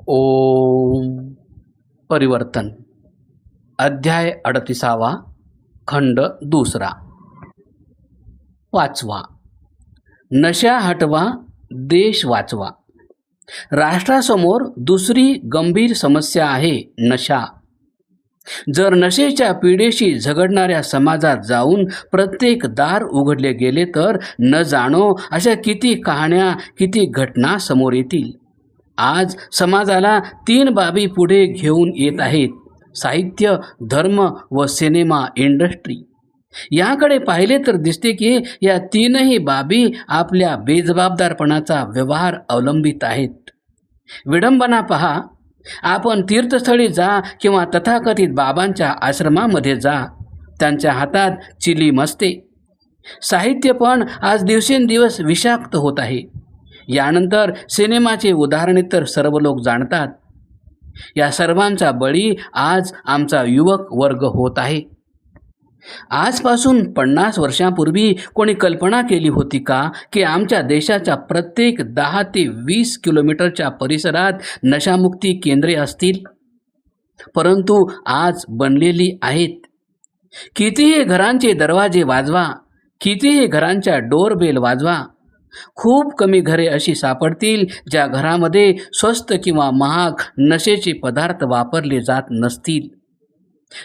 ओम परिवर्तन अध्याय 38 खंड 2 वाचवा. नशा हटवा, देश वाचवा. राष्ट्रासमोर दुसरी गंभीर समस्या आहे नशा. जर नशेच्या पिढीशी झगडणाऱ्या समाजात जाऊन प्रत्येक दार उघडले गेले तर न जाणो अशा किती कहाण्या, किती घटना समोर येतील. आज समाजाला 3 बाबी पुढे घेऊन येत आहेत: साहित्य, धर्म व सिनेमा इंडस्ट्री. याकडे पाहिले तर दिसते की या 3ही बाबी आपल्या बेजबाबदारपणाचा व्यवहार अवलंबित आहेत. विडंबना पहा, आपण तीर्थस्थळी जा किंवा तथाकथित बाबांच्या आश्रमामध्ये जा, त्यांच्या हातात चिलीम असते. साहित्य पण आज दिवसेंदिवस विषाक्त होत आहे. यानंतर सिनेमाचे उदाहरणे तर सर्व लोक जाणतात. या सर्वांचा बळी आज आमचा युवक वर्ग होत आहे. आजपासून 50 वर्षांपूर्वी कोणी कल्पना केली होती का की आमच्या देशाच्या प्रत्येक 10 ते 20 किलोमीटरच्या परिसरात नशामुक्ती केंद्रे असतील? परंतु आज बनलेली आहेत. कितीही घरांचे दरवाजे वाजवा, कितीही घरांच्या डोरबेल वाजवा, खूप कमी घरे अशी सापडतील ज्या घरामध्ये स्वस्त किंवा महाग नशेचे पदार्थ वापरले जात नसतील.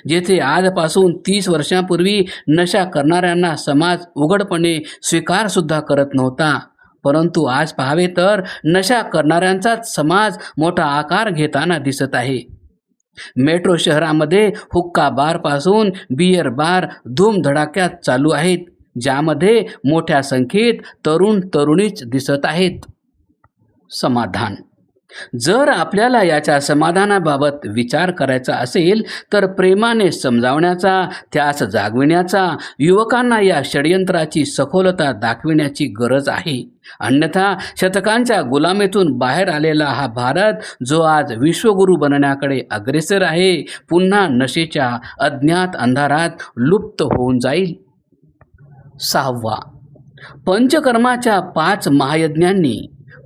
जेथे आजपासून 30 वर्षांपूर्वी नशा करणाऱ्यांना समाज उघडपणे स्वीकारसुद्धा करत नव्हता, परंतु आज पाहावे तर नशा करणाऱ्यांचाच समाज मोठा आकार घेताना दिसत आहे. मेट्रो शहरामध्ये हुक्का बारपासून बियर बार धूमधडाक्यात चालू आहेत, ज्यामध्ये मोठ्या संख्येत तरुण तरुणीच दिसत आहेत. समाधान. जर आपल्याला याच्या समाधानाबाबत विचार करायचा असेल तर प्रेमाने समजावण्याचा, त्यास जागविण्याचा, युवकांना या षडयंत्राची सखोलता दाखविण्याची गरज आहे. अन्यथा शतकांच्या गुलामीतून बाहेर आलेला हा भारत, जो आज विश्वगुरू बनण्याकडे अग्रेसर आहे, पुन्हा नशेच्या अज्ञात अंधारात लुप्त होऊन जाईल. 6. पंचकर्माच्या 5 महायज्ञांनी,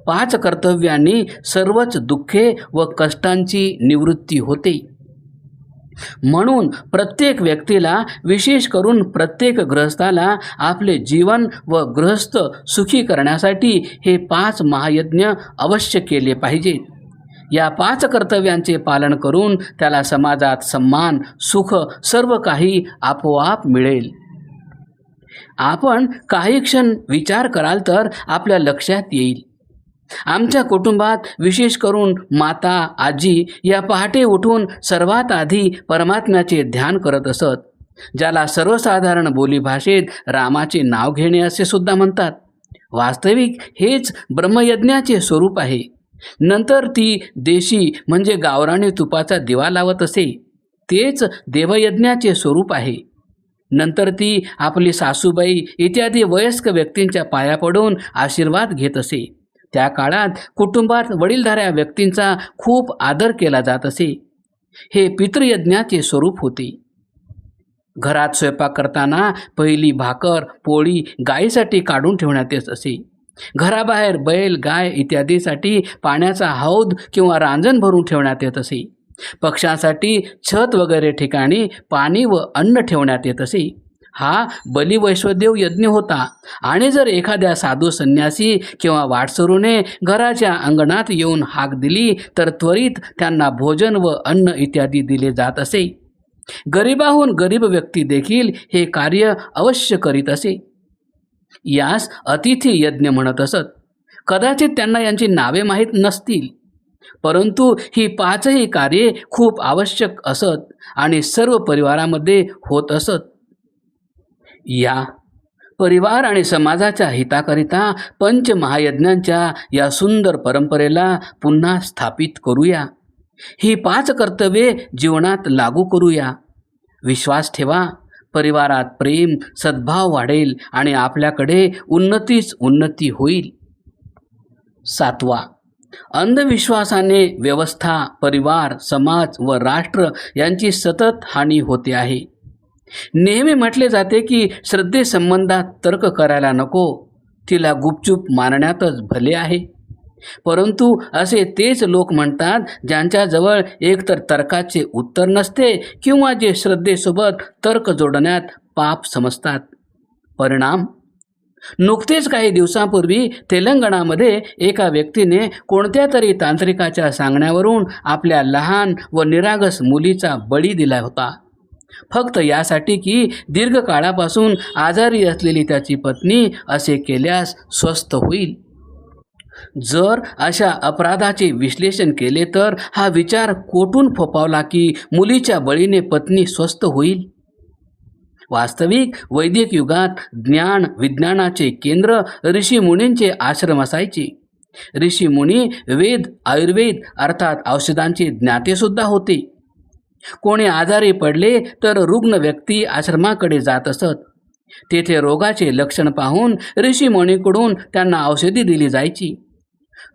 5 कर्तव्यांनी सर्वच दुःखे व कष्टांची निवृत्ती होते. म्हणून प्रत्येक व्यक्तीला, विशेष करून प्रत्येक गृहस्थाला आपले जीवन व गृहस्थ सुखी करण्यासाठी हे 5 महायज्ञ अवश्य केले पाहिजेत. या 5 कर्तव्यांचे पालन करून त्याला समाजात सन्मान, सुख सर्व काही आपोआप मिळेल. आपण काही क्षण विचार कराल तर आपल्या लक्षात येईल, आमच्या कुटुंबात विशेष करून माता, आजी या पहाटे उठून सर्वात आधी परमात्म्याचे ध्यान करत असत, ज्याला सर्वसाधारण बोलीभाषेत रामाचे नाव घेणे असे सुद्धा म्हणतात. वास्तविक हेच ब्रह्मयज्ञाचे स्वरूप आहे. नंतर ती देशी म्हणजे गावरानी तुपाचा दिवा लावत असे, तेच देवयज्ञाचे स्वरूप आहे. नंतर ती आपली सासूबाई इत्यादी वयस्क व्यक्तींच्या पाया पडून आशीर्वाद घेत असे. त्या काळात कुटुंबात वडीलधाऱ्या व्यक्तींचा खूप आदर केला जात असे. हे पितृयज्ञाचे स्वरूप होते. घरात स्वयंपाक करताना पहिली भाकर, पोळी गायीसाठी काढून ठेवण्यात येत असे. घराबाहेर बैल, गाय इत्यादीसाठी पाण्याचा हौद किंवा रांजण भरून ठेवण्यात येत असे. पक्ष्यांसाठी छत वगैरे ठिकाणी पाणी व अन्न ठेवण्यात येत असे. हा बलिवैश्वदेव यज्ञ होता. आणि जर एखाद्या साधू संन्यासी किंवा वाटसरूने घराच्या अंगणात येऊन हाक दिली तर त्वरित त्यांना भोजन व अन्न इत्यादी दिले जात असे. गरिबाहून गरीब व्यक्ती देखील हे कार्य अवश्य करीत असे. यास अतिथी यज्ञ म्हणत असत. कदाचित त्यांना यांची नावे माहीत नसतील, परंतु ही 5ही कार्ये खूप आवश्यक असत आणि सर्व परिवारामध्ये होत असत. या परिवार आणि समाजाच्या हिताकरिता पंचमहायज्ञांच्या या सुंदर परंपरेला पुन्हा स्थापित करूया. ही 5 कर्तव्ये जीवनात लागू करूया. विश्वास ठेवा, परिवारात प्रेम, सद्भाव वाढेल आणि आपल्याकडे उन्नतीच उन्नती होईल. 7. अंधविश्वासाने व्यवस्था, परिवार, समाज व राष्ट्र यांची सतत हानी होते आहे. नेहमी म्हटले जाते की श्रद्धेसंबंधात तर्क करायला नको, तिला गुपचूप मानण्यातच भले आहे. परंतु असे तेच लोक म्हणतात ज्यांच्याजवळ एकतर तर्काचे उत्तर नसते किंवा जे श्रद्धेसोबत तर्क जोडण्यात पाप समजतात. परिणाम, नुकतेच काही दिवसांपूर्वी तेलंगणामध्ये एका व्यक्तीने कोणत्या तरी तांत्रिकाच्या सांगण्यावरून आपल्या लहान व निरागस मुलीचा बळी दिला होता, फक्त यासाठी की दीर्घकाळापासून आजारी असलेली त्याची पत्नी असे केल्यास स्वस्थ होईल. जर अशा अपराधाचे विश्लेषण केले तर हा विचार कोठून फोफावला की मुलीच्या बळीने पत्नी स्वस्थ होईल? वास्तविक वैदिक युगात ज्ञान विज्ञानाचे केंद्र ऋषीमुनींचे आश्रम असायचे. ऋषीमुनी वेद आयुर्वेद अर्थात औषधांचे ज्ञातेसुद्धा होते. कोणी आजारी पडले तर रुग्ण व्यक्ती आश्रमाकडे जात असत. तेथे रोगाचे लक्षण पाहून ऋषीमुनीकडून त्यांना औषधी दिली जायची.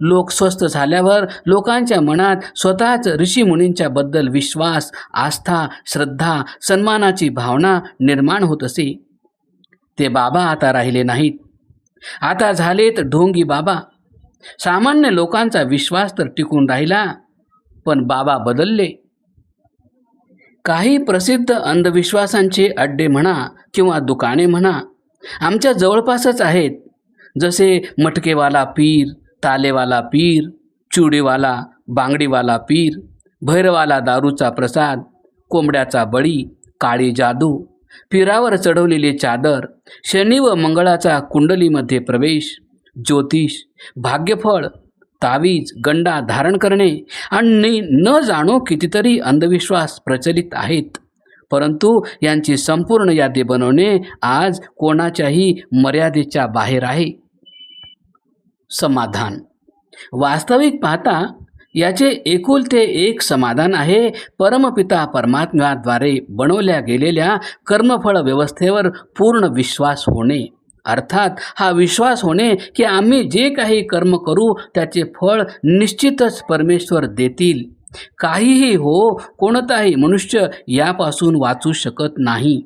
लोक स्वस्थ झाल्यावर लोकांच्या मनात स्वतःच ऋषीमुनींच्या बद्दल विश्वास, आस्था, श्रद्धा, सन्मानाची भावना निर्माण होत असे. ते बाबा आता राहिले नाहीत. आता झालेत ढोंगी बाबा. सामान्य लोकांचा विश्वास तर टिकून राहिला, पण बाबा बदलले. काही प्रसिद्ध अंधविश्वासांचे अड्डे म्हणा किंवा दुकाने म्हणा आमच्या जवळपासच आहेत. जसे मटकेवाला पीर, तालेवाला पीर, चुडीवाला, बांगडीवाला पीर, भैरवाला दारूचा प्रसाद, कोंबड्याचा बळी, काळी जादू, पीरावर चढवलेली चादर, शनी व मंगळाचा कुंडलीमध्ये प्रवेश, ज्योतिष, भाग्यफळ, तावीज, गंडा धारण करणे आणि न जाणो कितीतरी अंधविश्वास प्रचलित आहेत. परंतु यांची संपूर्ण यादी बनवणे आज कोणाच्याही मर्यादेच्या बाहेर आहे. समाधान, वास्तविक पाहता याचे एकुलते एक समाधान आहे परमपिता परमात्म्याद्वारे बनवल्या गेलेल्या कर्मफळ व्यवस्थेवर पूर्ण विश्वास होणे. अर्थात हा विश्वास होणे की आम्ही जे काही कर्म करू त्याचे फळ निश्चितच परमेश्वर देतील. काहीही हो, कोणताही मनुष्य यापासून वाचू शकत नाही.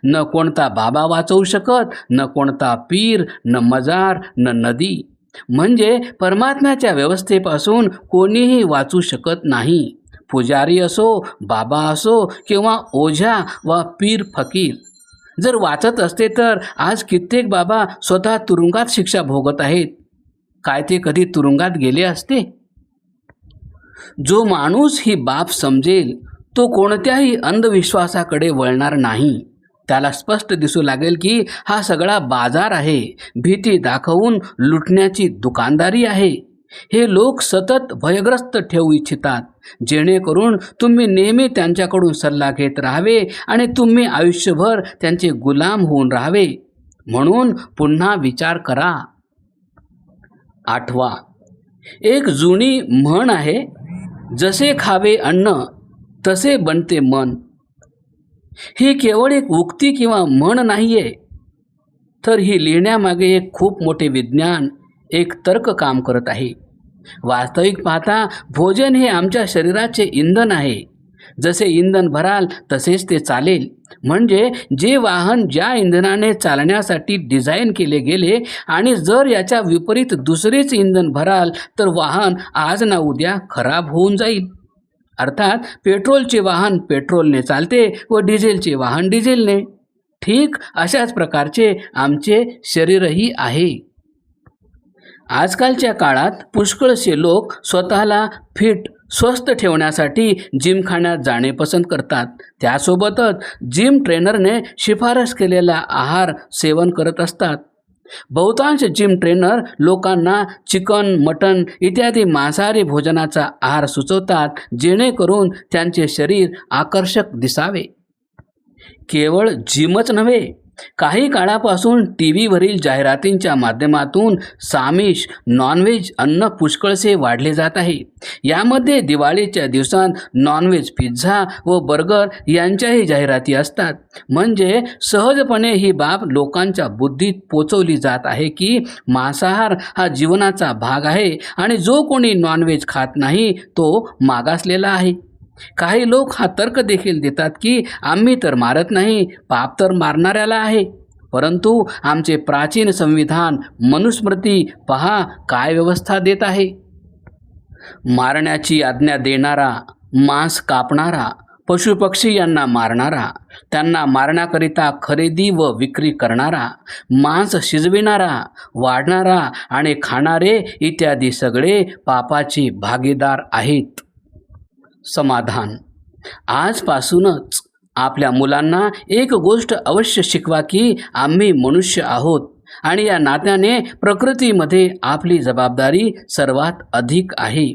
न कोणता बाबा वाचवू शकत, न कोणता पीर, न मजार, न नदी. म्हणजे परमात्म्याच्या व्यवस्थेपासून कोणीही वाचू शकत नाही. पुजारी असो, बाबा असो किंवा ओझा वा पीर फकीर. जर वाचत असते तर आज कित्येक बाबा स्वतः तुरुंगात शिक्षा भोगत आहेत. काय ते कधी तुरुंगात गेले असते? जो माणूस ही बाब समजेल तो कोणत्याही अंधविश्वासाकडे वळणार नाही. त्याला स्पष्ट दिसू लागेल की हा सगळा बाजार आहे, भीती दाखवून लुटण्याची दुकानदारी आहे. हे लोक सतत भयग्रस्त ठेवू इच्छितात, जेणेकरून तुम्ही नेहमी त्यांच्याकडून सल्ला घेत राहावे आणि तुम्ही आयुष्यभर त्यांचे गुलाम होऊन राहावे. म्हणून पुन्हा विचार करा. 8. एक जुनी म्हण आहे, जसे खावे अन्न तसे बनते मन. ही केवळ एक उक्ती किंवा म्हण नाही आहे, तर ही लिहिण्यामागे एक खूप मोठे विज्ञान, एक तर्क काम करत आहे. वास्तविक पाहता भोजन हे आमच्या शरीराचे इंधन आहे. जसे इंधन भराल तसेच ते चालेल. म्हणजे जे वाहन ज्या इंधनाने चालण्यासाठी डिझाईन केले गेले आणि जर याच्या विपरीत दुसरेच इंधन भराल तर वाहन आज ना उद्या खराब होऊन जाईल. अर्थात पेट्रोलचे वाहन पेट्रोलने चालते व डिझेलचे वाहन डिझेलने. ठीक अशाच प्रकारचे आमचे शरीरही आहे. आजकालच्या काळात पुष्कळसे लोक स्वतःला फिट स्वस्थ ठेवण्यासाठी जिमखान्यात जाणे पसंत करतात. त्यासोबतच जिम ट्रेनरने शिफारस केलेला आहार सेवन करत असतात. बहुतांश जिम ट्रेनर लोकांना चिकन, मटण इत्यादी मांसाहारी भोजनाचा आहार सुचवतात, जेणेकरून त्यांचे शरीर आकर्षक दिसावे. केवळ जिमच नव्हे, काही काळापासून टीव्हीवरील जाहिरातींच्या माध्यमातून सामिष नॉनव्हेज अन्न पुष्कळसे वाढले जात आहे. यामध्ये दिवाळीच्या दिवसात नॉनव्हेज पिझ्झा व बर्गर यांच्याही जाहिराती असतात. म्हणजे सहजपणे ही बाब लोकांच्या बुद्धीत पोचवली जात आहे की मांसाहार हा जीवनाचा भाग आहे आणि जो कोणी नॉनव्हेज खात नाही तो मागासलेला आहे. काही लोक हा तर्क देखील देतात की आम्ही तर मारत नाही, पाप तर मारणाऱ्याला आहे. परंतु आमचे प्राचीन संविधान मनुस्मृती पहा काय व्यवस्था देत आहे. मारण्याची आज्ञा देणारा, मांस कापणारा, पशुपक्षी यांना मारणारा, त्यांना मारण्याकरिता खरेदी व विक्री करणारा, मांस शिजविणारा, वाढणारा आणि खाणारे इत्यादी सगळे पापाचे भागीदार आहेत. समाधान. आजपासूनच आपल्या मुलांना एक गोष्ट अवश्य शिकवा की आम्ही मनुष्य आहोत आणि या नात्याने प्रकृतीमध्ये आपली जबाबदारी सर्वात अधिक आहे.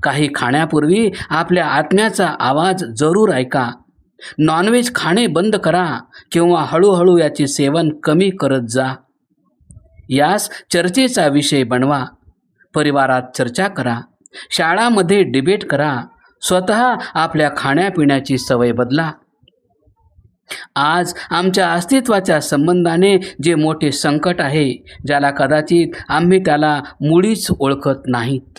काही खाण्यापूर्वी आपल्या आत्म्याचा आवाज जरूर ऐका. नॉनव्हेज खाणे बंद करा किंवा हळूहळू याचे सेवन कमी करत जा. यास चर्चेचा विषय बनवा. परिवारात चर्चा करा. शाळांमध्ये डिबेट करा. स्वतः आपल्या खाण्यापिण्याची सवय बदला. आज आमच्या अस्तित्वाच्या संबंधाने जे मोठे संकट आहे, ज्याला कदाचित आम्ही त्याला मुळीच ओळखत नाहीत,